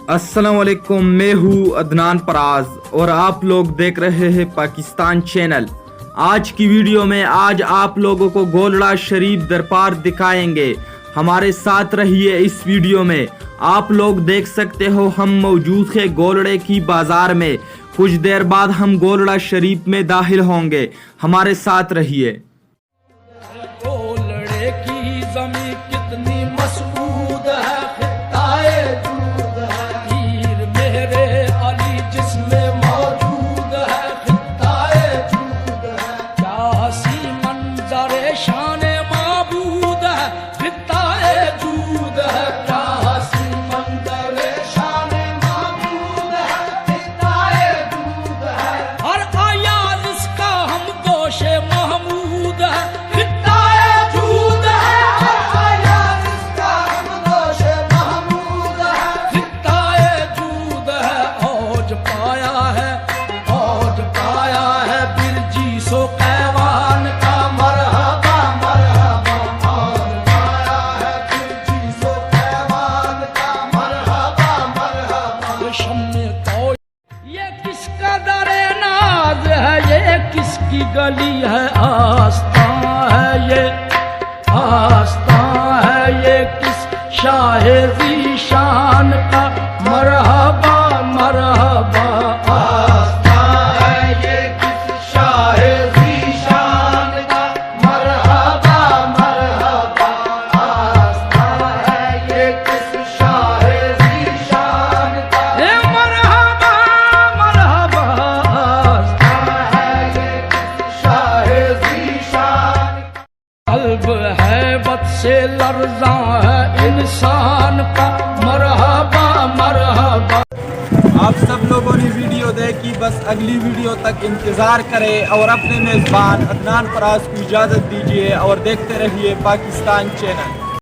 अस्सलाम वालेकुम, मैं हूँ अदनान पराज और आप लोग देख रहे हैं पाकिस्तान चैनल। आज की वीडियो में आज आप लोगों को गोलड़ा शरीफ दरबार दिखाएंगे। हमारे साथ रहिए इस वीडियो में। आप लोग देख सकते हो हम मौजूद हैं गोलड़े की बाजार में। कुछ देर बाद हम गोलड़ा शरीफ में दाखिल होंगे। हमारे साथ रहिए। गोलड़े की जमीन कितनी मसबूत है, खिताए दूध है, पीर मेरे अली जिसमें मौजूद है, खिताए दूध है, क्या हसी मंजरे शान माबूद है, खिताए दूध है, क्या हसी मंजरे शान माबूद है, खिताए दूध है, हर आया इसका हम गोशे महमूद है, किसकी गली है, आस्था है ये, आस्था है ये किस शाहे ज़ीशान का, मरहबा मरहबा, आस्था है ये किस शाहे ज़ीशान का, मरहबा मरहबा, आस्था है ये किस शाहे ज़ीशान का, मरहबा मरहबा, कल्ब है बद से लर्ज़ा है इंसान का, मरहबा मरहबा। आप सब लोगों ने वीडियो देखी, बस अगली वीडियो तक इंतज़ार करें और अपने मेज़बान अदनान पराज को इजाज़त दीजिए और देखते रहिए पाकिस्तान चैनल।